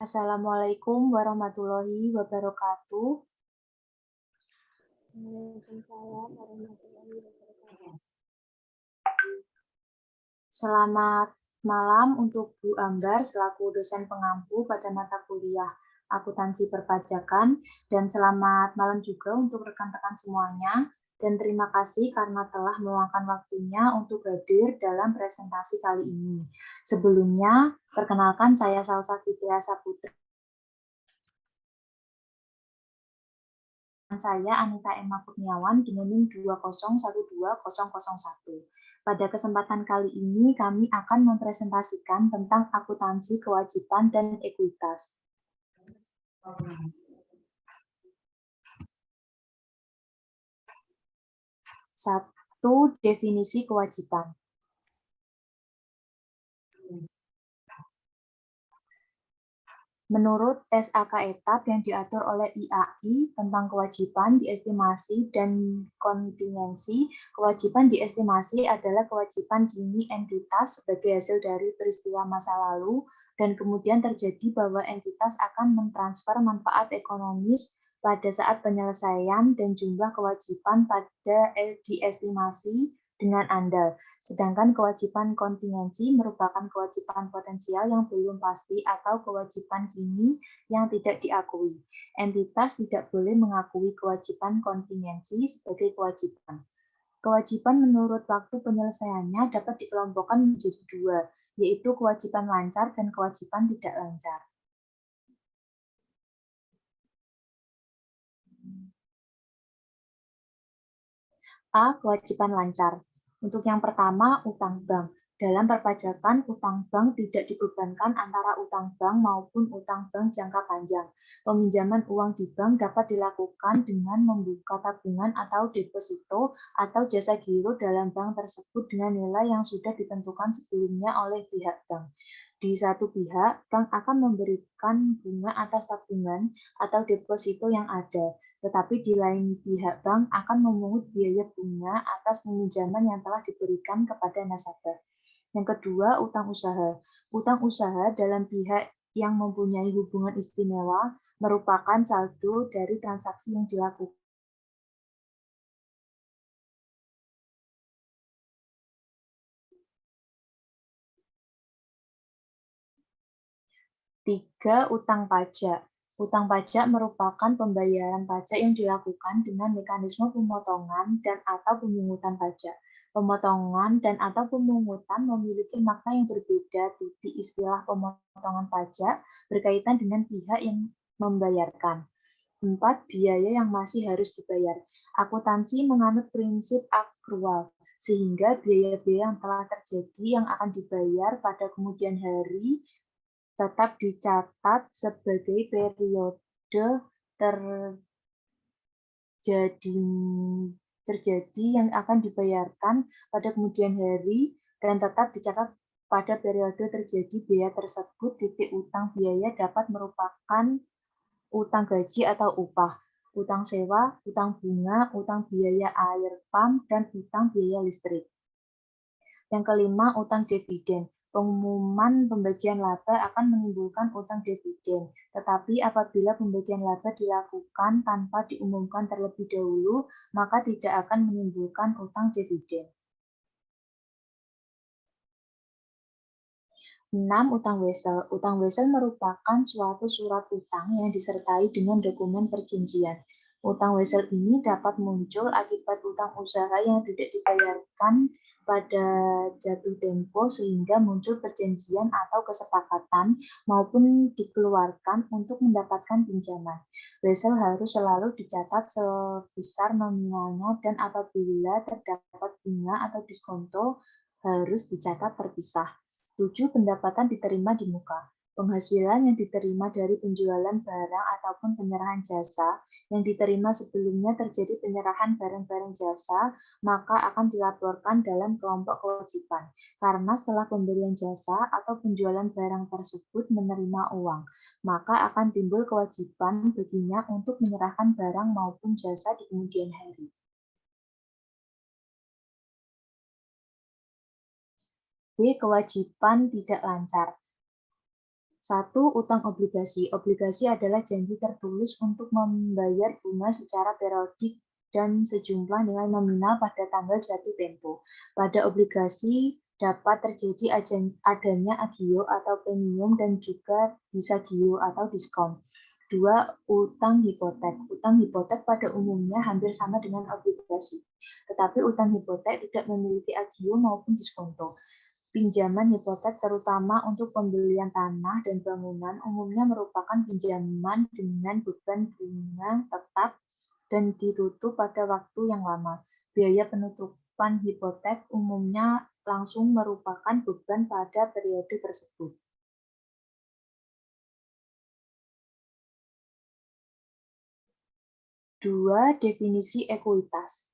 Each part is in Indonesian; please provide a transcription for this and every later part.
Assalamualaikum warahmatullahi wabarakatuh. Waalaikumsalam warahmatullahi wabarakatuh. Selamat malam untuk Bu Ambar selaku dosen pengampu pada mata kuliah Akuntansi Perpajakan, dan selamat malam juga untuk rekan-rekan semuanya, dan terima kasih karena telah meluangkan waktunya untuk hadir dalam presentasi kali ini. Sebelumnya, perkenalkan saya Salsa Fitria Saputri. Saya Anita Emma Kurniawan dengan NIM 2012001. Pada kesempatan kali ini kami akan mempresentasikan tentang akuntansi kewajiban dan ekuitas. Satu, definisi kewajiban. Menurut SAK etap yang diatur oleh IAI tentang kewajiban, diestimasi, dan kontingensi, kewajiban diestimasi adalah kewajiban dini entitas sebagai hasil dari peristiwa masa lalu, dan kemudian terjadi bahwa entitas akan mentransfer manfaat ekonomis pada saat penyelesaian dan jumlah kewajiban pada diestimasi dengan andal. Sedangkan kewajiban kontingensi merupakan kewajiban potensial yang belum pasti atau kewajiban dini yang tidak diakui. Entitas tidak boleh mengakui kewajiban kontingensi sebagai kewajiban. Kewajiban menurut waktu penyelesaiannya dapat dikelompokkan menjadi dua, yaitu kewajiban lancar dan kewajiban tidak lancar. A. Kewajiban lancar. Untuk yang pertama, utang bank. Dalam perpajakan, utang bank tidak dibebankan antara utang bank maupun utang bank jangka panjang. Peminjaman uang di bank dapat dilakukan dengan membuka tabungan atau deposito atau jasa giro dalam bank tersebut dengan nilai yang sudah ditentukan sebelumnya oleh pihak bank. Di satu pihak, bank akan memberikan bunga atas tabungan atau deposito yang ada, tetapi di lain pihak bank akan memungut biaya bunga atas peminjaman yang telah diberikan kepada nasabah. Yang kedua, utang usaha. Utang usaha dalam pihak yang mempunyai hubungan istimewa merupakan saldo dari transaksi yang dilakukan. Tiga, utang pajak. Utang pajak merupakan pembayaran pajak yang dilakukan dengan mekanisme pemotongan dan atau pemungutan pajak. Pemotongan dan atau pemungutan memiliki makna yang berbeda. Titik istilah pemotongan pajak berkaitan dengan pihak yang membayarkan. 4. Biaya yang masih harus dibayar. Akuntansi menganut prinsip akrual, sehingga biaya-biaya yang telah terjadi yang akan dibayar pada kemudian hari tetap dicatat sebagai periode terjadi yang akan dibayarkan pada kemudian hari dan tetap dicatat pada periode terjadi biaya tersebut. Titik utang biaya dapat merupakan utang gaji atau upah, utang sewa, utang bunga, utang biaya air pump, dan utang biaya listrik. Yang kelima, utang dividen. Pengumuman pembagian laba akan menimbulkan utang dividen, tetapi apabila pembagian laba dilakukan tanpa diumumkan terlebih dahulu, maka tidak akan menimbulkan utang dividen. 6. Utang wesel. Utang wesel merupakan suatu surat utang yang disertai dengan dokumen perjanjian. Utang wesel ini dapat muncul akibat utang usaha yang tidak dibayarkan pada jatuh tempo sehingga muncul perjanjian atau kesepakatan maupun dikeluarkan untuk mendapatkan pinjaman. Wesel harus selalu dicatat sebesar nominalnya dan apabila terdapat bunga atau diskonto harus dicatat terpisah. 7. Pendapatan diterima di muka. Penghasilan yang diterima dari penjualan barang ataupun penyerahan jasa yang diterima sebelumnya terjadi penyerahan barang-barang jasa, maka akan dilaporkan dalam kelompok kewajiban. Karena setelah pemberian jasa atau penjualan barang tersebut menerima uang, maka akan timbul kewajiban baginya untuk menyerahkan barang maupun jasa di kemudian hari. B. Kewajiban tidak lancar. 1. Utang obligasi. Obligasi adalah janji tertulis untuk membayar bunga secara periodik dan sejumlah nilai nominal pada tanggal jatuh tempo. Pada obligasi dapat terjadi adanya agio atau premium dan juga bisa gio atau diskon. 2. Utang hipotek. Utang hipotek pada umumnya hampir sama dengan obligasi, tetapi utang hipotek tidak memiliki agio maupun diskonto. Pinjaman hipotek terutama untuk pembelian tanah dan bangunan umumnya merupakan pinjaman dengan beban bunga tetap dan ditutup pada waktu yang lama. Biaya penutupan hipotek umumnya langsung merupakan beban pada periode tersebut. 2. Definisi ekuitas.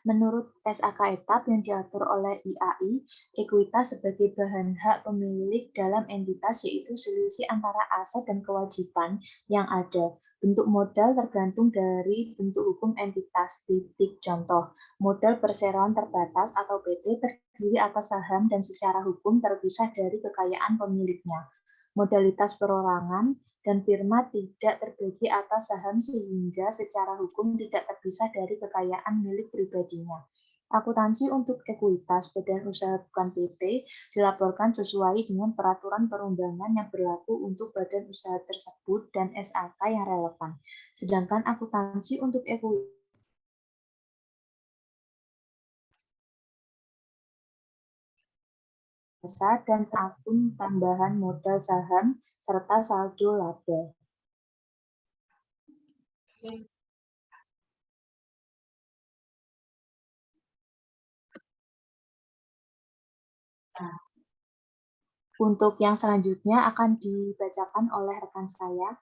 Menurut SAK etap yang diatur oleh IAI, ekuitas sebagai bahan hak pemilik dalam entitas yaitu selisih antara aset dan kewajiban yang ada. Bentuk modal tergantung dari bentuk hukum entitas. Titik contoh, modal perseroan terbatas atau PT terdiri atas saham dan secara hukum terpisah dari kekayaan pemiliknya. Modalitas perorangan dan firma tidak terbagi atas saham sehingga secara hukum tidak terpisah dari kekayaan milik pribadinya. Akuntansi untuk ekuitas badan usaha bukan PT dilaporkan sesuai dengan peraturan perundangan yang berlaku untuk badan usaha tersebut dan SAK yang relevan. Sedangkan akuntansi untuk ekuitas dan akun tambahan modal saham serta saldo laba. Untuk yang selanjutnya akan dibacakan oleh rekan saya.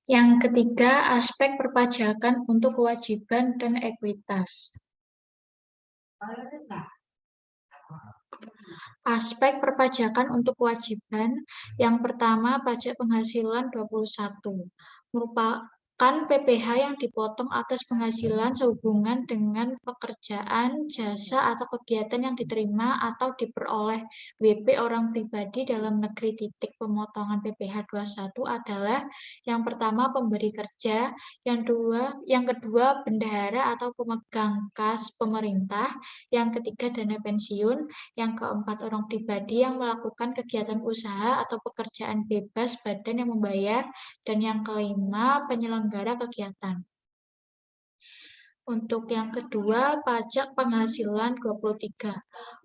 Yang ketiga, aspek perpajakan untuk kewajiban dan ekuitas. Aspek perpajakan untuk kewajiban, yang pertama pajak penghasilan 21, merupakan PPh yang dipotong atas penghasilan sehubungan dengan pekerjaan, jasa, atau kegiatan yang diterima atau diperoleh WP orang pribadi dalam negeri. Pemotongan PPh 21 adalah yang pertama pemberi kerja, yang kedua bendahara atau pemegang kas pemerintah, yang ketiga dana pensiun, yang keempat orang pribadi yang melakukan kegiatan usaha atau pekerjaan bebas badan yang membayar, dan yang kelima penyelenggara kegiatan. Untuk yang kedua, pajak penghasilan 23.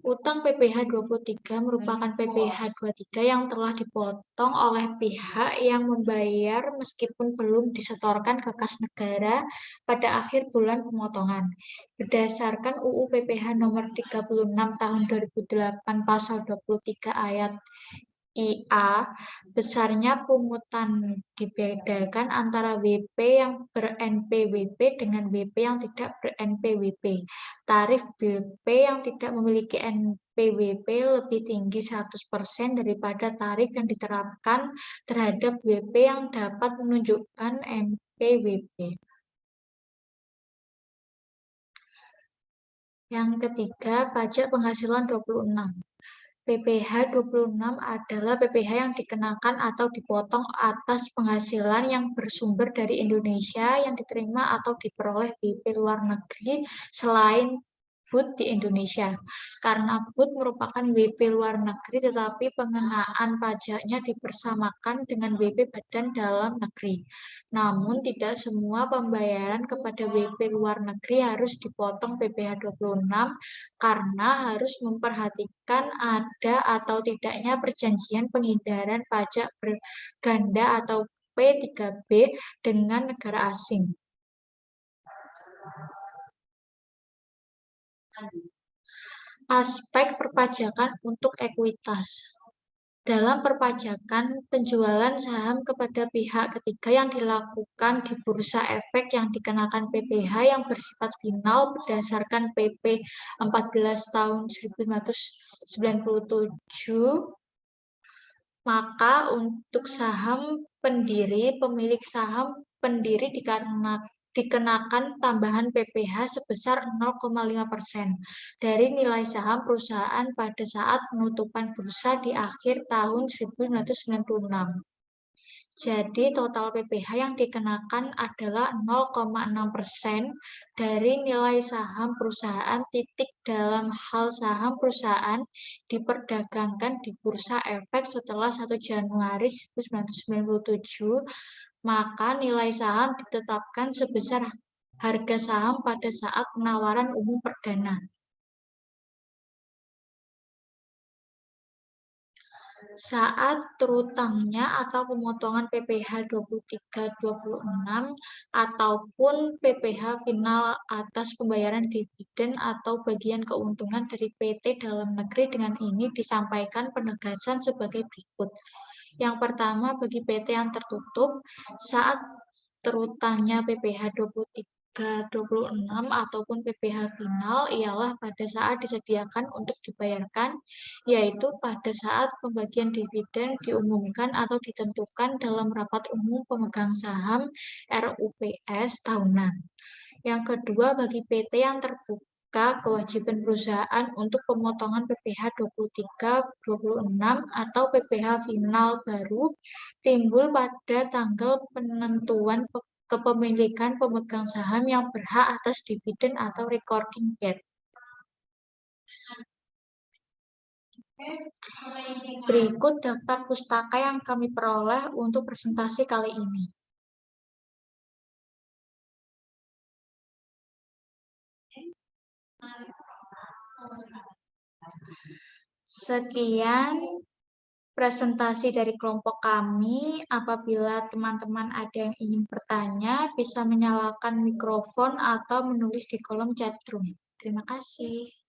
Utang PPh 23 merupakan PPh 23 yang telah dipotong oleh pihak yang membayar meskipun belum disetorkan ke kas negara pada akhir bulan pemotongan. Berdasarkan UU PPh nomor 36 tahun 2008 pasal 23 ayat IA, besarnya pungutan dibedakan antara WP yang ber-NPWP dengan WP yang tidak ber-NPWP. Tarif WP yang tidak memiliki NPWP lebih tinggi 100% daripada tarif yang diterapkan terhadap WP yang dapat menunjukkan NPWP. Yang ketiga, pajak penghasilan 26. PPh 26 adalah PPh yang dikenakan atau dipotong atas penghasilan yang bersumber dari Indonesia yang diterima atau diperoleh WP luar negeri selain BUT di Indonesia. Karena BUT merupakan WP luar negeri, tetapi pengenaan pajaknya dipersamakan dengan WP badan dalam negeri. Namun, tidak semua pembayaran kepada WP luar negeri harus dipotong PPh 26 karena harus memperhatikan ada atau tidaknya perjanjian penghindaran pajak berganda atau P3B dengan negara asing. Aspek perpajakan untuk ekuitas. Dalam perpajakan, penjualan saham kepada pihak ketiga yang dilakukan di bursa efek yang dikenakan PPh yang bersifat final berdasarkan PP 14 tahun 1997, maka untuk saham pendiri, pemilik saham pendiri dikarenakan dikenakan tambahan PPh sebesar 0,5% dari nilai saham perusahaan pada saat penutupan bursa di akhir tahun 1996. Jadi total PPh yang dikenakan adalah 0,6% dari nilai saham perusahaan dalam hal saham perusahaan diperdagangkan di Bursa Efek setelah 1 Januari 1997, maka nilai saham ditetapkan sebesar harga saham pada saat penawaran umum perdana. Saat terutangnya atau pemotongan PPh 23-26 ataupun PPh final atas pembayaran dividen atau bagian keuntungan dari PT dalam negeri. Dengan ini disampaikan penegasan sebagai berikut. Yang pertama, bagi PT yang tertutup, saat terutangnya PPh 23-26 ataupun PPh final ialah pada saat disediakan untuk dibayarkan, yaitu pada saat pembagian dividen diumumkan atau ditentukan dalam rapat umum pemegang saham RUPS tahunan. Yang kedua, bagi PT yang terbuka kewajiban perusahaan untuk pemotongan PPh 23-26 atau PPh final baru timbul pada tanggal penentuan kepemilikan pemegang saham yang berhak atas dividen atau recording date. Berikut daftar pustaka yang kami peroleh untuk presentasi kali ini. Sekian presentasi dari kelompok kami. Apabila teman-teman ada yang ingin bertanya, bisa menyalakan mikrofon atau menulis di kolom chat room. Terima kasih.